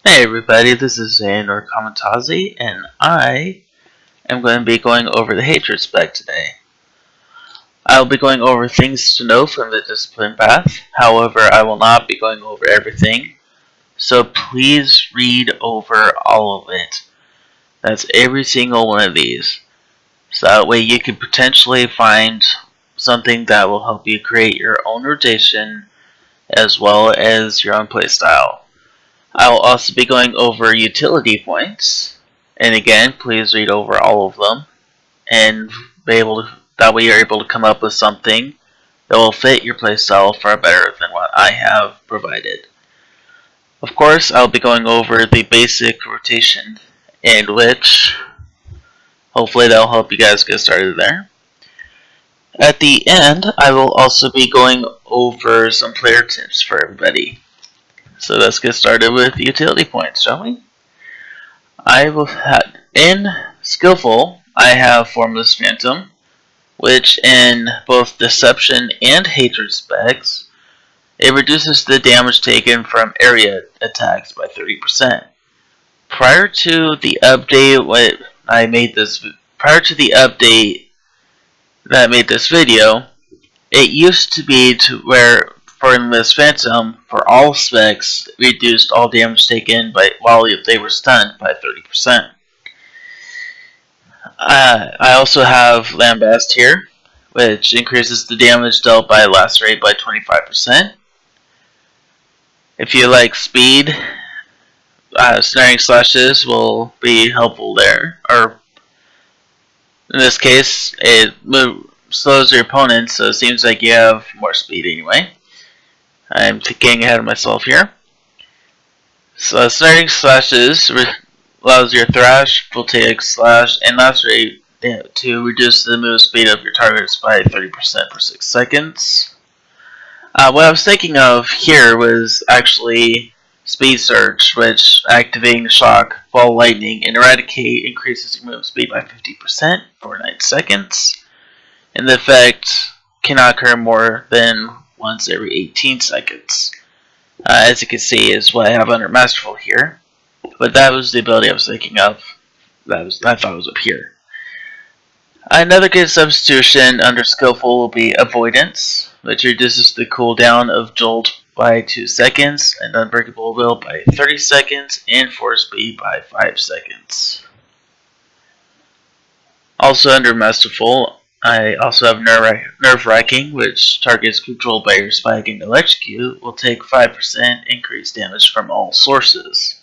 Hey everybody, this is Zane or Kamatazi, and I am going to be going over the hatred spec today. I'll be going over things to know from the discipline path, however I will not be going over everything, so please read over all of it. That's every single one of these, so that way you can potentially find something that will help you create your own rotation as well as your own playstyle. I will also be going over utility points, and again, please read over all of them, and that way you're able to come up with something that will fit your playstyle far better than what I have provided. Of course, I'll be going over the basic rotation, and which hopefully that'll help you guys get started there. At the end, I will also be going over some player tips for everybody. So let's get started with utility points, shall we? In Skillful, I have Formless Phantom, which in both Deception and Hatred specs, it reduces the damage taken from area attacks by 30%. Prior to the update that I made this video, it used to be to where Formless Phantom, for all specs, reduced all damage taken while they were stunned by 30%. I also have Lambast here, which increases the damage dealt by Lacerate by 25%. If you like speed, Snaring Slashes will be helpful there. Or in this case, it slows your opponent, so it seems like you have more speed anyway. I'm getting ahead of myself here. So Snaring Slashes allows your Thrash, Voltaic Slash, and Lacerate to reduce the move speed of your targets by 30% for 6 seconds. What I was thinking of here was actually Speed Surge, which activating Shock, Ball Lightning, and Eradicate increases your move speed by 50% for 9 seconds. And the effect cannot occur more than once every 18 seconds. As you can see is what I have under Masterful here. But that was the ability I was thinking of. I thought it was up here. Another good substitution under Skillful will be Avoidance, which reduces the cooldown of Jolt by 2 seconds, and Unbreakable Will by 30 seconds, and Force Speed by 5 seconds. Also under Masterful, I also have Nerve Wracking, which targets controlled by your Spike and Electrocute will take 5% increased damage from all sources.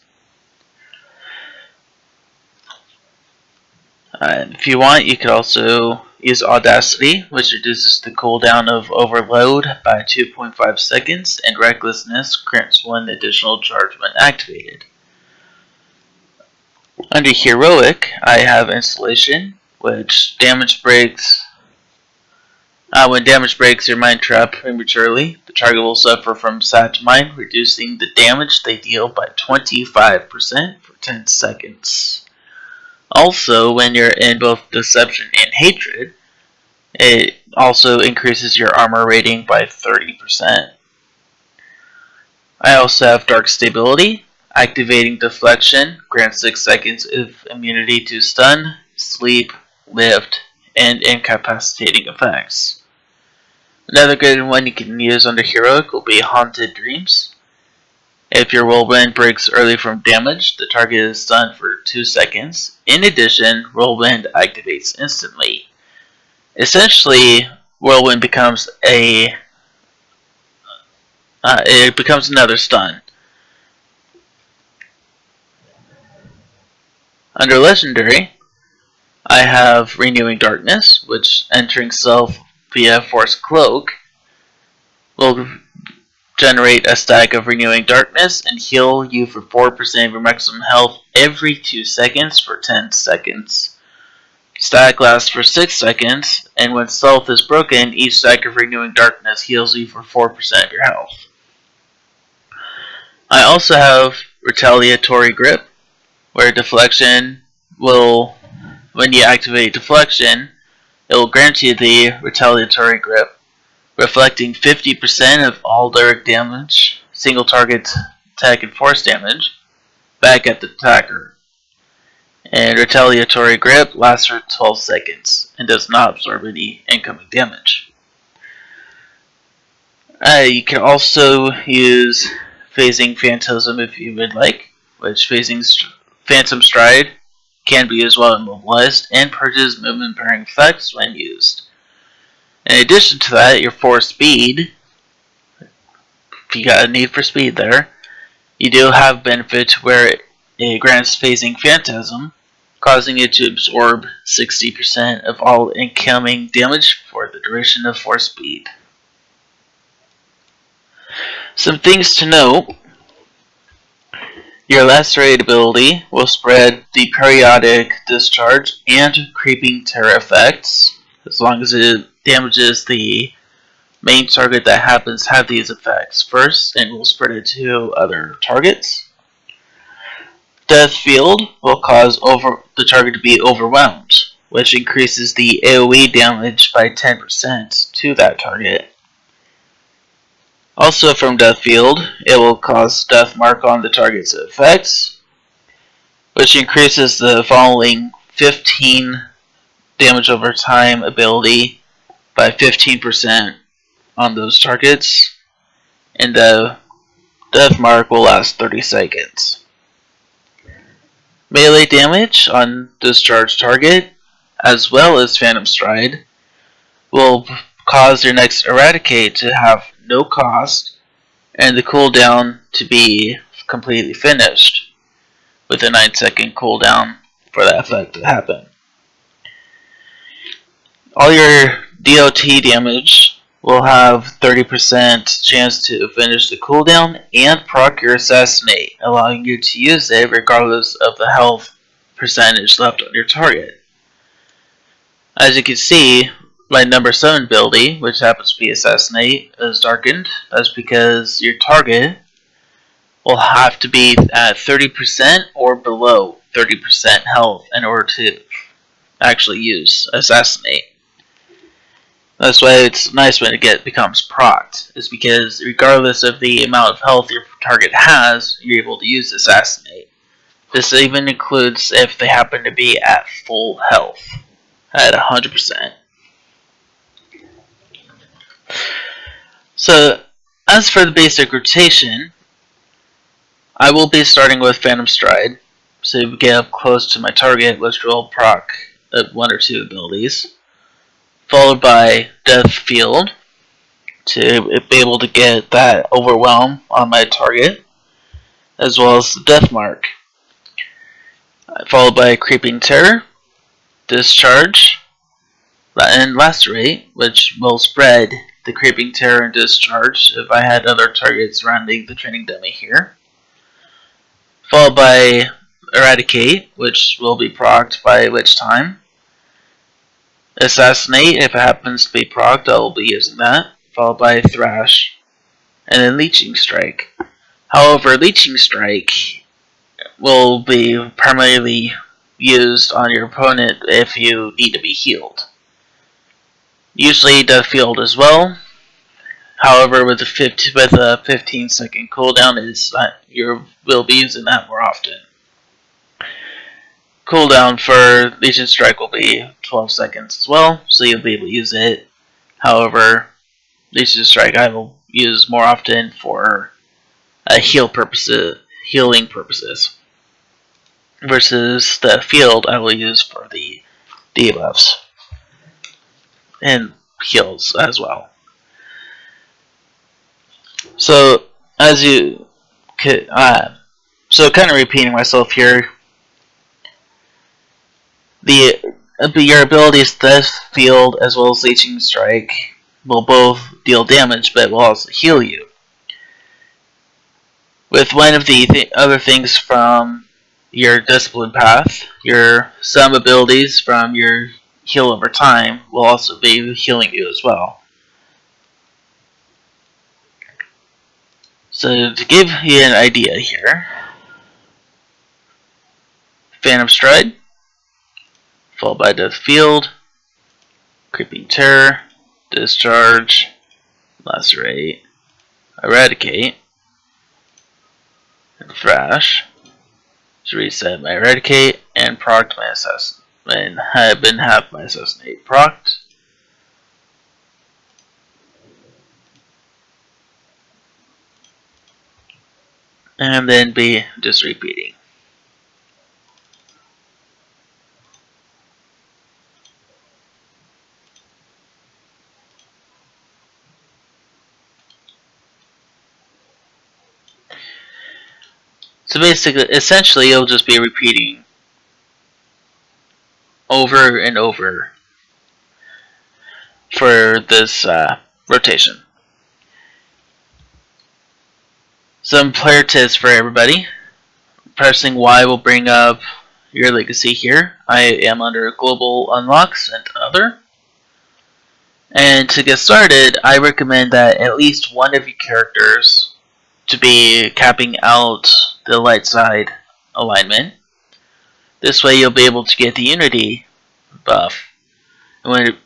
If you want, you could also use Audacity, which reduces the cooldown of Overload by 2.5 seconds, and Recklessness grants 1 additional charge when activated. Under Heroic, I have Installation, which damage breaks. When damage breaks your Mind Trap prematurely, the target will suffer from Sat Mind, reducing the damage they deal by 25% for 10 seconds. Also, when you're in both Deception and Hatred, it also increases your armor rating by 30%. I also have Dark Stability. Activating Deflection grants 6 seconds of immunity to stun, sleep, lift, and incapacitating effects. Another good one you can use under Heroic will be Haunted Dreams. If your Whirlwind breaks early from damage, the target is stunned for 2 seconds. In addition, Whirlwind activates instantly. Essentially, Whirlwind becomes another stun. Under Legendary, I have Renewing Darkness, which entering self via Force Cloak will generate a stack of Renewing Darkness and heal you for 4% of your maximum health every 2 seconds for 10 seconds. Stack lasts for 6 seconds, and when stealth is broken, each stack of Renewing Darkness heals you for 4% of your health. I also have Retaliatory Grip, where Deflection when you activate Deflection, it will grant you the Retaliatory Grip, reflecting 50% of all direct damage, single target attack and force damage, back at the attacker. And retaliatory grip lasts for 12 seconds and does not absorb any incoming damage. You can also use Phasing Phantasm if you would like, which Phantom Stride can be used while immobilized and purges movement impairing effects when used. In addition to that, your Force Speed, if you got a need for speed there, you do have benefit where it grants Phasing Phantasm, causing it to absorb 60% of all incoming damage for the duration of Force Speed. Some things to note. Your Lacerate ability will spread the periodic discharge and creeping terror effects, as long as it damages the main target that happens to have these effects first, and will spread it to other targets. Death Field will cause the target to be overwhelmed, which increases the AoE damage by 10% to that target. Also from Death Field, it will cause Death Mark on the target's effects, which increases the following 15 damage over time ability by 15% on those targets, and the Death Mark will last 30 seconds. Melee damage on discharged target, as well as Phantom Stride, will cause your next Eradicate to have no cost and the cooldown to be completely finished, with a 9-second cooldown for that effect to happen. All your DOT damage will have 30% chance to finish the cooldown and proc your Assassinate, allowing you to use it regardless of the health percentage left on your target. As you can see, my number 7 ability, which happens to be Assassinate, is darkened. That's because your target will have to be at 30% or below 30% health in order to actually use Assassinate. That's why it's nice when it becomes procced, is because regardless of the amount of health your target has, you're able to use Assassinate. This even includes if they happen to be at full health, at 100%. So, as for the basic rotation, I will be starting with Phantom Stride, so you get up close to my target, which will proc 1 or 2 abilities, followed by Death Field, to be able to get that Overwhelm on my target, as well as the Death Mark, followed by Creeping Terror, Discharge, and Lacerate, which will spread the Creeping Terror and Discharge if I had other targets surrounding the training dummy here. Followed by Eradicate, which will be procced by Witch Time. Assassinate, if it happens to be procced, I will be using that. Followed by Thrash. And then Leeching Strike. However, Leeching Strike will be primarily used on your opponent if you need to be healed. Usually Death Field as well. However, with a 15-second cooldown, you will be using that more often. Cooldown for Legion Strike will be 12 seconds as well, so you'll be able to use it. However, Legion Strike I will use more often for healing purposes, versus the Field I will use for the debuffs and heals as well. So, as you so kind of repeating myself here, your abilities Death Field as well as Leeching Strike will both deal damage, but will also heal you. With one of the other things from your Discipline path, some abilities from your Heal Over Time will also be healing you as well. So to give you an idea here, Phantom Stride, followed by Death Field, Creeping Terror, Discharge, Lacerate, Eradicate, and Thrash, to reset my eradicate and proc my assassin. And have my assassinate procced. And then be just repeating. So basically, essentially, you'll just be repeating over and over for this rotation. Some player tips for everybody. Pressing Y will bring up your legacy here. I am under global unlocks and other. And to get started, I recommend that at least one of your characters to be capping out the light side alignment. This way you'll be able to get the unity buff. And when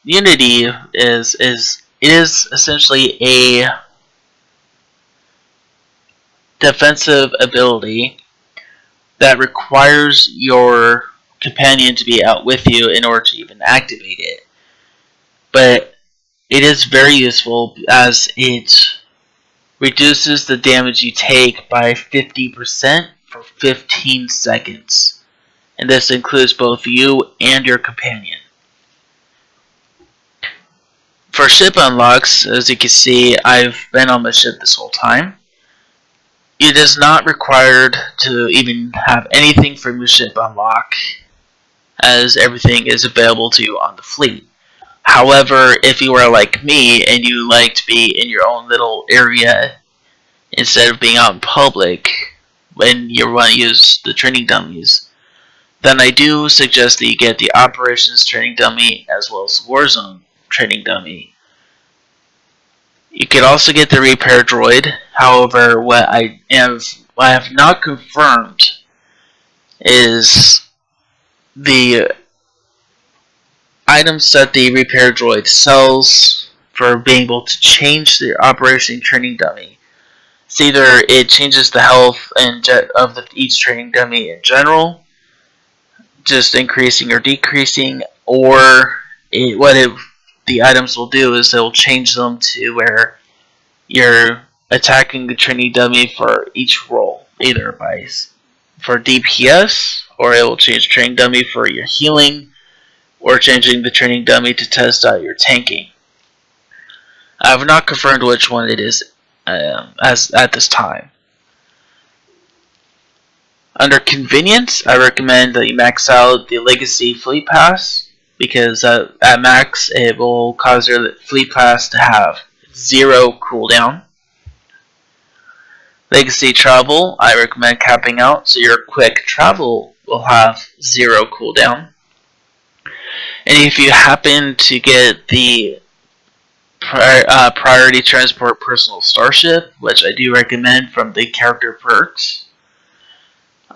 unity is essentially a defensive ability that requires your companion to be out with you in order to even activate it. But it is very useful as it reduces the damage you take by 50% for 15 seconds. And this includes both you and your companion. For ship unlocks, as you can see, I've been on the ship this whole time. It is not required to even have anything from your ship unlock, as everything is available to you on the fleet. However, if you are like me and you like to be in your own little area instead of being out in public when you want to use the training dummies, then I do suggest that you get the operations training dummy as well as Warzone training dummy. You could also get the repair droid. However, what I have not confirmed is the items that the repair droid sells for being able to change the operation training dummy. It's either it changes the health of each training dummy in general, just increasing or decreasing, or the items will do is they'll change them to where you're attacking the training dummy for each roll, either for DPS, or it will change training dummy for your healing, or changing the training dummy to test out your tanking. I have not confirmed which one it is as at this time. Under convenience, I recommend that you max out the Legacy Fleet Pass, because at max it will cause your Fleet Pass to have 0 cooldown. Legacy Travel, I recommend capping out so your quick travel will have 0 cooldown. And if you happen to get the Priority Transport Personal Starship, which I do recommend from the character perks,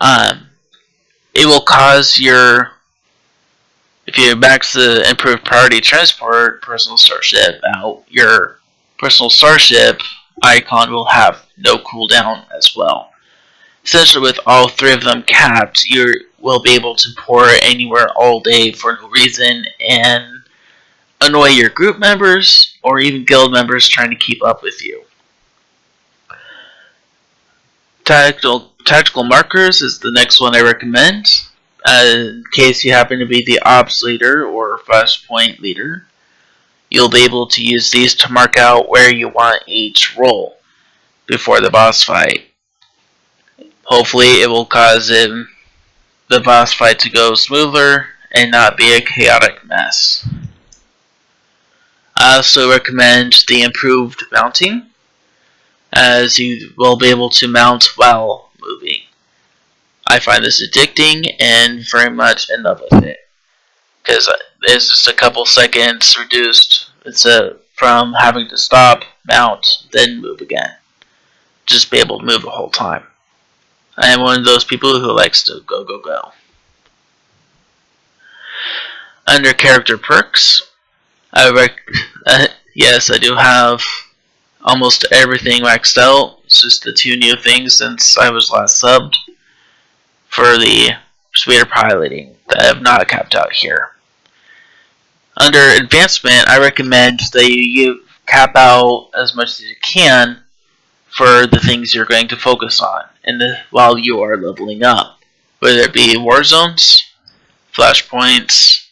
it will cause if you max the improved Priority Transport Personal Starship out, your Personal Starship icon will have no cooldown as well. Essentially, with all 3 of them capped, you will be able to pour anywhere all day for no reason and annoy your group members or even guild members trying to keep up with you. Tactical markers is the next one I recommend. In case you happen to be the ops leader or flashpoint leader, you'll be able to use these to mark out where you want each role before the boss fight. Hopefully it will cause the boss fight to go smoother and not be a chaotic mess. I also recommend the improved mounting, as you will be able to mount while moving. I find this addicting and very much in love with it, because it's just a couple seconds reduced from having to stop, mount, then move again. Just be able to move the whole time. I am one of those people who likes to go, go, go. Under character perks, yes, I do have almost everything maxed out. It's just the 2 new things since I was last subbed. for the SWTOR piloting that I have not capped out here. Under advancement, I recommend that you cap out as much as you can for the things you're going to focus on while you are leveling up, whether it be war zones, flashpoints,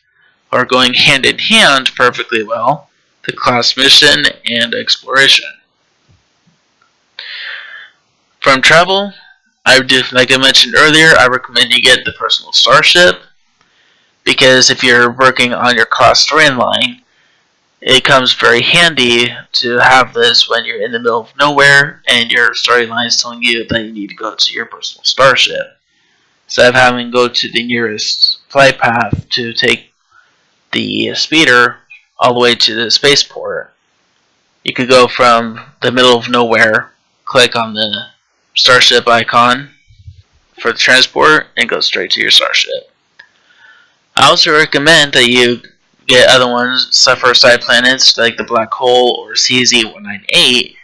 or going hand in hand perfectly well, the class mission and exploration. From travel, like I mentioned earlier, I recommend you get the personal starship, because if you're working on your class storyline, it comes very handy to have this when you're in the middle of nowhere and your storyline is telling you that you need to go to your personal starship. Instead of having to go to the nearest flight path to take the speeder all the way to the spaceport, you could go from the middle of nowhere, click on the starship icon for the transport, and go straight to your starship. I also recommend that you get other ones for side planets like the Black Hole or CZ-198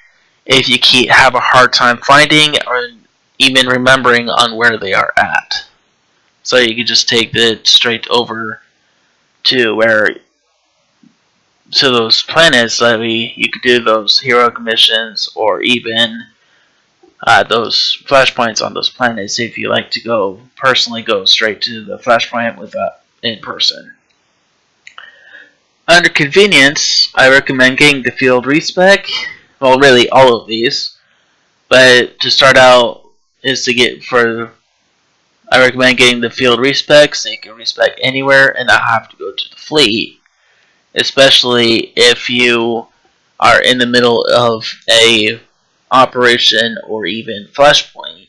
if you have a hard time finding or even remembering on where they are at. So you can just take it straight over to those planets that you could do those heroic missions, or even those flashpoints on those planets if you like to personally go straight to the flashpoint without in person. Under convenience, I recommend getting the field respec. Well, really all of these, but to start out I recommend getting the field respec so you can respec anywhere and not have to go to the fleet, especially if you are in the middle of a operation or even flashpoint,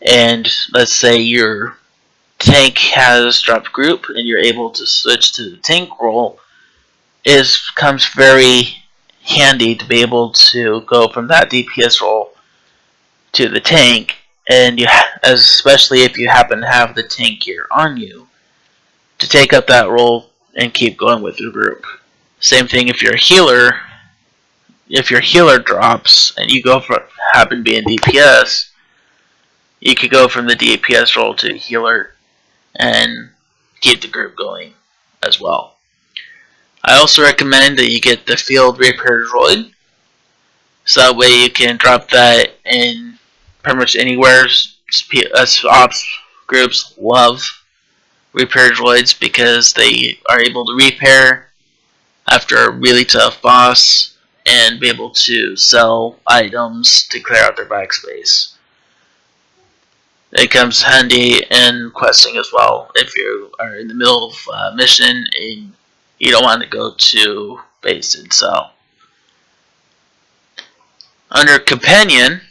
and let's say your tank has dropped group and you're able to switch to the tank role. It comes very handy to be able to go from that DPS role to the tank, and especially if you happen to have the tank gear on you, to take up that role and keep going with your group. Same thing if you're a healer. If your healer drops and you happen to be in DPS, you could go from the DPS role to healer and keep the group going as well. I also recommend that you get the field repair droid, so that way you can drop that in pretty much anywhere. Us ops groups love repair droids because they are able to repair after a really tough boss and be able to sell items to clear out their backspace. It comes handy in questing as well if you are in the middle of a mission and you don't want to go to base itself. Under companion,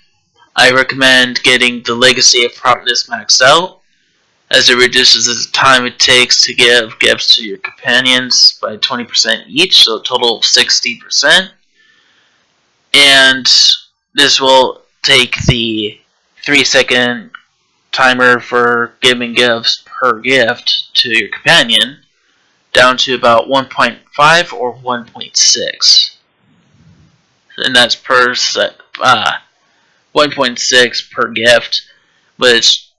I recommend getting the Legacy of Promptness maxed out, as it reduces the time it takes to give gifts to your companions by 20% each, so a total of 60%. And this will take the 3-second timer for giving gifts per gift to your companion down to about 1.5 or 1.6. And that's 1.6 per gift, which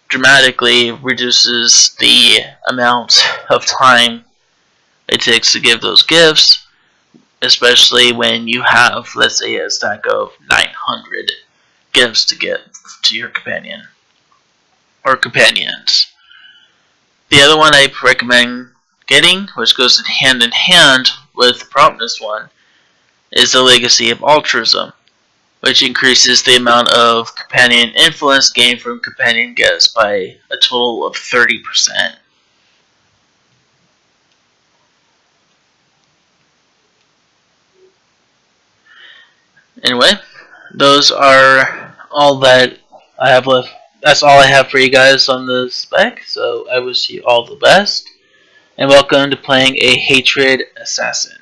dramatically reduces the amount of time it takes to give those gifts, especially when you have, let's say, a stack of 900 gifts to get to your companion or companions. The other one I recommend getting, which goes hand in hand with the promptness one, is the Legacy of Altruism, which increases the amount of companion influence gained from companion gifts by a total of 30%. Anyway, those are all that I have left. That's all I have for you guys on the spec, so I wish you all the best, and welcome to playing a Hatred Assassin.